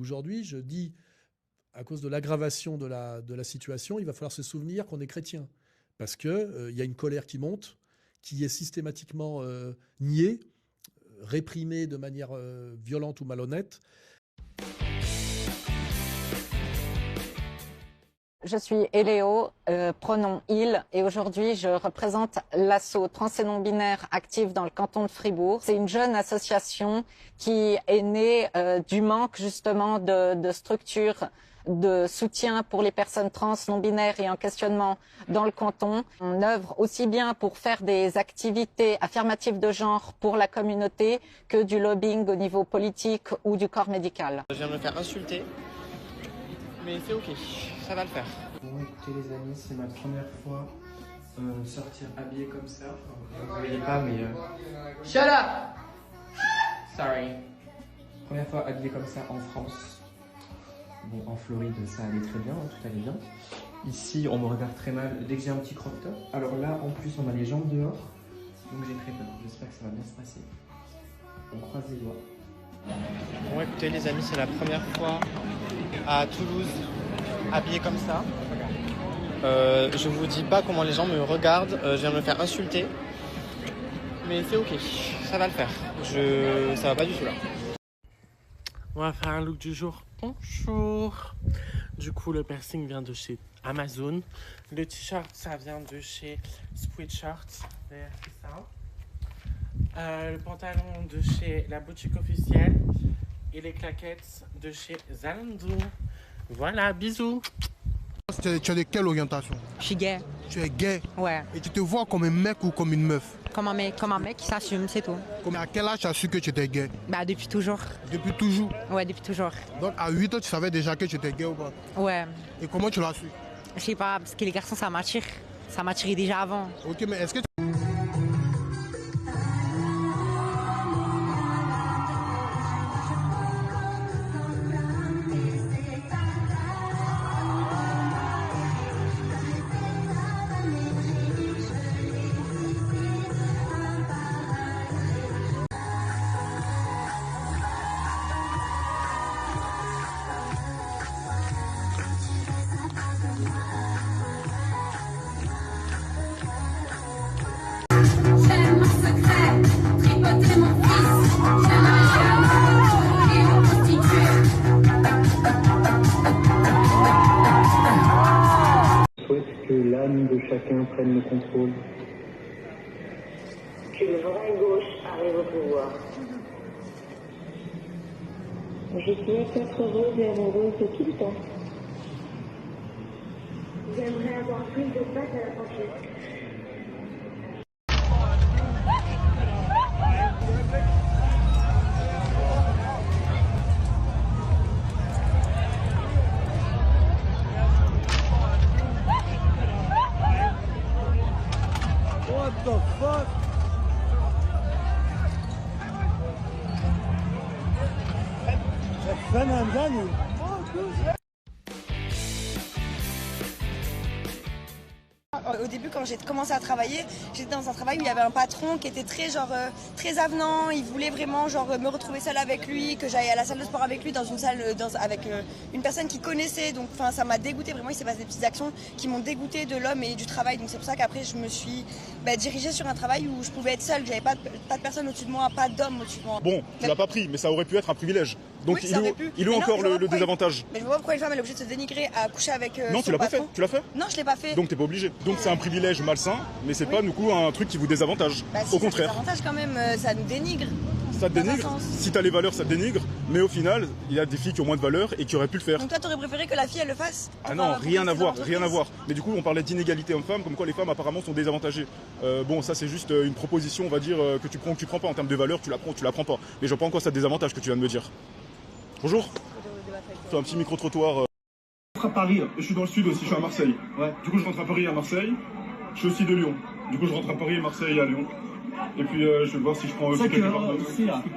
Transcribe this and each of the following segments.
aujourd'hui, je dis, à cause de l'aggravation de la situation, il va falloir se souvenir qu'on est chrétien. Parce qu'il y a une colère qui monte, qui est systématiquement niée, réprimée de manière violente ou malhonnête. Je suis Eléo, pronom il, et aujourd'hui je représente l'asso trans et non-binaire active dans le canton de Fribourg. C'est une jeune association qui est née du manque justement de structures de soutien pour les personnes trans, non-binaires et en questionnement dans le canton. On œuvre aussi bien pour faire des activités affirmatives de genre pour la communauté que du lobbying au niveau politique ou du corps médical. Je viens de me faire insulter, mais c'est ok, ça va le faire. Bon écoutez les amis, c'est ma première fois sortir habillé comme ça. Enfin, vous ne voyez pas mais... Shut up! Sorry. Première fois habillé comme ça en France. Bon, en Floride, ça allait très bien, hein, tout allait bien. Ici, on me regarde très mal dès que j'ai un petit crop top. Alors là, en plus, on a les jambes dehors. Donc j'ai très peur. J'espère que ça va bien se passer. On croise les doigts. Bon écoutez les amis, c'est la première fois à Toulouse habillé comme ça. Je vous dis pas comment les gens me regardent, je viens de me faire insulter. Mais c'est ok, ça va le faire. Ça va pas du tout là. On va faire un look du jour. Bonjour. Du coup, le piercing vient de chez Amazon. Le t-shirt, ça vient de chez Spreadshirt. D'ailleurs, c'est ça. Le pantalon de chez la boutique officielle. Et les claquettes de chez Zalando. Voilà, bisous. Tu es de quelle orientation? Je suis gay. Tu es gay? Ouais. Et tu te vois comme un mec ou comme une meuf? Comme un mec qui s'assume, c'est tout. À quel âge tu as su que tu étais gay? Bah depuis toujours. Depuis toujours? Ouais, depuis toujours. Donc à 8 ans, tu savais déjà que tu étais gay ou pas? Ouais. Et comment tu l'as su? Je sais pas, parce que les garçons ça m'attire. Ça m'attirait déjà avant. Ok, mais est-ce que que l'âme de chacun prenne le contrôle. Que le vrai gauche arrive au pouvoir. Je souhaite être heureuse et amoureuse de tout le temps. J'aimerais avoir plus de pâtes à la franchise. What the fuck? C'est Fernandani. Au début, quand j'ai commencé à travailler, j'étais dans un travail où il y avait un patron qui était très avenant. Il voulait vraiment me retrouver seule avec lui, que j'aille à la salle de sport avec lui, dans une salle avec une personne qu'il connaissait. Donc, ça m'a dégoûté vraiment. Il s'est passé des petites actions qui m'ont dégoûté de l'homme et du travail. Donc c'est pour ça qu'après je me suis dirigée sur un travail où je pouvais être seule. J'avais pas de personne au-dessus de moi, pas d'homme au-dessus de moi. Bon, tu l'as pas pris, mais ça aurait pu être un privilège. Donc oui, il est où encore le désavantage? Mais je vois pas pourquoi une femme elle est obligée de se dénigrer à coucher avec non, tu l'as pas fait. Tu l'as fait? Non, je l'ai pas fait. Donc t'es pas obligé. Donc c'est un privilège malsain, mais c'est pas du coup un truc qui vous désavantage. Si, au contraire. Ça désavantage quand même, ça nous dénigre. Ça te dénigre. Si t'as les valeurs, ça te dénigre. Mais au final, il y a des filles qui ont moins de valeurs et qui auraient pu le faire. Donc toi, t'aurais préféré que la fille elle le fasse? Ah non, rien à voir, rien à voir. Mais du coup, on parlait d'inégalité homme-femme, comme quoi les femmes apparemment sont désavantagées. Bon, ça c'est juste une proposition, on va dire, que tu prends ou que tu prends pas en termes de valeurs, tu la prends ou tu la prends pas. Mais je vois pas en quoi ça te désavantage que tu viens de me dire. Bonjour. Fais un petit micro-trottoir. Je rentre à Paris, je suis dans le sud aussi, je suis à Marseille. Ouais. Du coup, je rentre à Paris et à Marseille. Je suis aussi de Lyon. Du coup, je rentre à Paris, Marseille et à Lyon. Et puis, je vais voir si je prends aussi quelque part d'autre.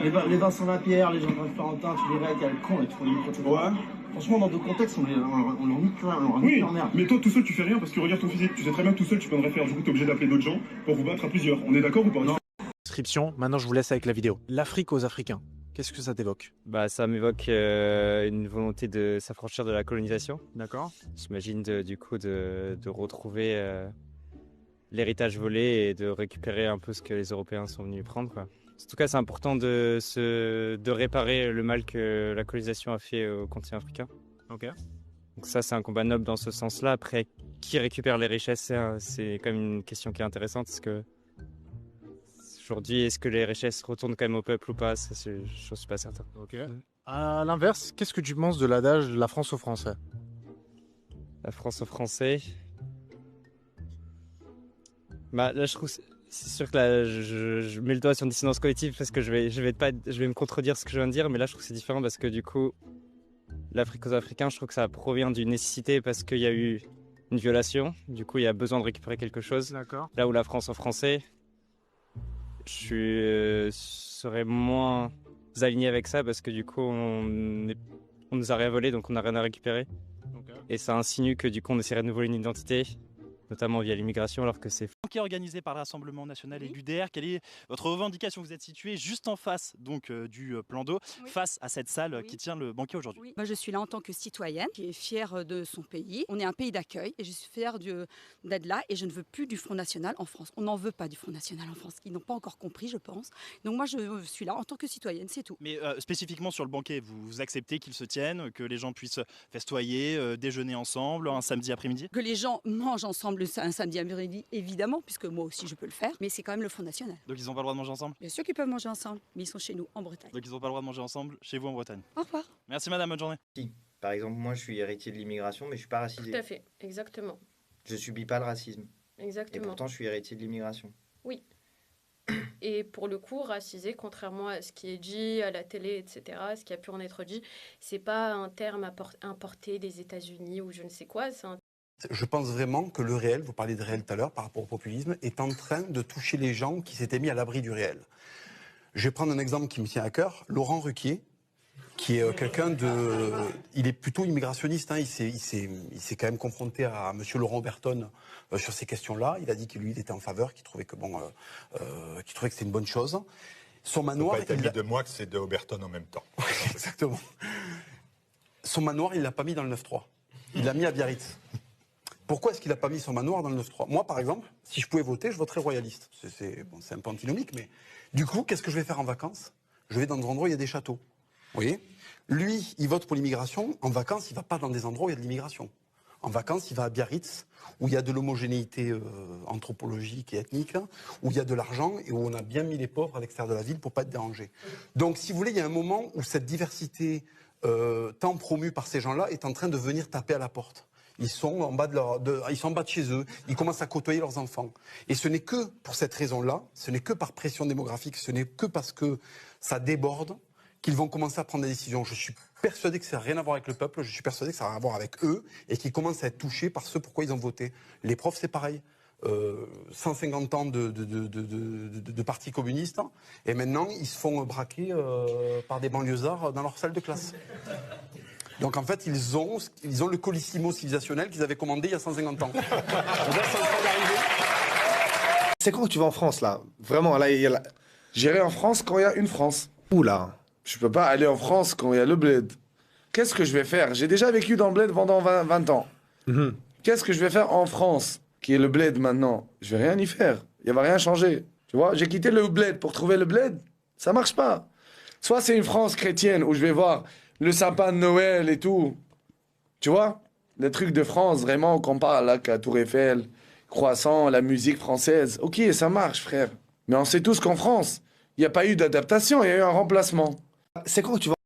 Les Vincent Lapierre, les Jean-Claude Florentin, tu les verrais, il y a le con et tu fais des micro-trottoirs. Ouais. Franchement, dans deux contextes, on leur nique rien. Oui, mais toi, tout seul, tu fais rien parce que regarde ton physique. Tu sais très bien que tout seul, tu peux rien faire. Du coup, t'es obligé d'appeler d'autres gens pour vous battre à plusieurs. On est d'accord ou pas? Description, maintenant je vous laisse avec la vidéo. L'Afrique aux Africains. Qu'est-ce que ça t'évoque? Bah, ça m'évoque une volonté de s'affranchir de la colonisation. D'accord. J'imagine du coup de retrouver l'héritage volé et de récupérer un peu ce que les Européens sont venus prendre, quoi. En tout cas, c'est important de réparer le mal que la colonisation a fait au continent africain. Ok. Donc ça, c'est un combat noble dans ce sens-là. Après, qui récupère les richesses, c'est quand même une question qui est intéressante, parce que aujourd'hui, est-ce que les richesses retournent quand même au peuple ou pas? Je ne suis pas certain. Ok. À l'inverse, qu'est-ce que tu penses de l'adage de la France aux Français? La France aux Français. Bah, là, je trouve, c'est sûr que là, je mets le doigt sur une dissonance collective parce que je vais me contredire ce que je viens de dire, mais là, je trouve que c'est différent parce que du coup, l'Afrique aux Africains, je trouve que ça provient d'une nécessité parce qu'il y a eu une violation. Du coup, il y a besoin de récupérer quelque chose. D'accord. Là où la France aux Français, je serais moins aligné avec ça parce que du coup, on nous a rien volé, donc on n'a rien à récupérer. Okay. Et ça insinue que du coup, on essaierait de nous voler une identité, notamment via l'immigration, alors que c'est qui est organisé par le Rassemblement national et l'UDR. Quelle est votre revendication? Vous êtes situé juste en face donc, du plan d'eau, face à cette salle qui tient le banquet aujourd'hui. Oui. Moi, je suis là en tant que citoyenne qui est fière de son pays. On est un pays d'accueil et je suis fière d'être là et je ne veux plus du Front National en France. On n'en veut pas du Front National en France. Ils n'ont pas encore compris, je pense. Donc moi, je suis là en tant que citoyenne, c'est tout. Mais spécifiquement sur le banquet, vous acceptez qu'il se tienne, que les gens puissent festoyer, déjeuner ensemble un samedi après-midi? Que les gens mangent ensemble un samedi après-midi, évidemment, puisque moi aussi je peux le faire, mais c'est quand même le Front National. Donc ils n'ont pas le droit de manger ensemble? Bien sûr qu'ils peuvent manger ensemble, mais ils sont chez nous en Bretagne. Donc ils n'ont pas le droit de manger ensemble chez vous en Bretagne. Au revoir. Merci madame, bonne journée. Par exemple, moi je suis héritier de l'immigration, mais je suis pas racisé. Tout à fait, exactement. Je subis pas le racisme. Exactement. Et pourtant je suis héritier de l'immigration. Oui. Et pour le coup, racisé, contrairement à ce qui est dit à la télé, etc., ce qui a pu en être dit, c'est pas un terme importé des États-Unis ou je ne sais quoi, c'est un... Je pense vraiment que le réel, vous parliez de réel tout à l'heure par rapport au populisme, est en train de toucher les gens qui s'étaient mis à l'abri du réel. Je vais prendre un exemple qui me tient à cœur. Laurent Ruquier, qui est quelqu'un de... Il est plutôt immigrationniste, hein. Il s'est quand même confronté à M. Laurent Berton sur ces questions-là. Il a dit que lui, il était en faveur, qu'il trouvait que c'était une bonne chose. Son manoir... Il n'a pas été de moi que c'est de Oberton en même temps. Exactement. Son manoir, il ne l'a pas mis dans le 9-3. Il l'a mis à Biarritz. Pourquoi est-ce qu'il n'a pas mis son manoir dans le 9-3? Moi, par exemple, si je pouvais voter, je voterais royaliste. C'est un peu antinomique, mais... Du coup, qu'est-ce que je vais faire en vacances? Je vais dans des endroits où il y a des châteaux. Vous voyez? Lui, il vote pour l'immigration. En vacances, il ne va pas dans des endroits où il y a de l'immigration. En vacances, il va à Biarritz, où il y a de l'homogénéité anthropologique et ethnique, où il y a de l'argent et où on a bien mis les pauvres à l'extérieur de la ville pour ne pas être dérangés. Donc, si vous voulez, il y a un moment où cette diversité tant promue par ces gens-là est en train de venir taper à la porte. Ils sont en bas de chez eux, ils commencent à côtoyer leurs enfants. Et ce n'est que pour cette raison-là, ce n'est que par pression démographique, ce n'est que parce que ça déborde qu'ils vont commencer à prendre des décisions. Je suis persuadé que ça n'a rien à voir avec le peuple, je suis persuadé que ça a rien à voir avec eux et qu'ils commencent à être touchés par ce pourquoi ils ont voté. Les profs, c'est pareil. 150 ans de parti communiste et maintenant ils se font braquer par des banlieusards dans leur salle de classe. Donc en fait, ils ont le colissimo civilisationnel qu'ils avaient commandé il y a 150 ans. C'est quand tu vas en France, là? Vraiment, là, j'irai en France quand il y a une France. Oula, je peux pas aller en France quand il y a le bled. Qu'est-ce que je vais faire? J'ai déjà vécu dans le bled pendant 20 ans. Qu'est-ce que je vais faire en France, qui est le bled maintenant? Je vais rien y faire. Il va rien changer. Tu vois, j'ai quitté le bled pour trouver le bled. Ça marche pas. Soit c'est une France chrétienne où je vais voir le sapin de Noël et tout. Tu vois? Les trucs de France, vraiment, qu'on parle là, qu'à Tour Eiffel, croissant, la musique française. Ok, ça marche, frère. Mais on sait tous qu'en France, il n'y a pas eu d'adaptation, il y a eu un remplacement. C'est quand tu vas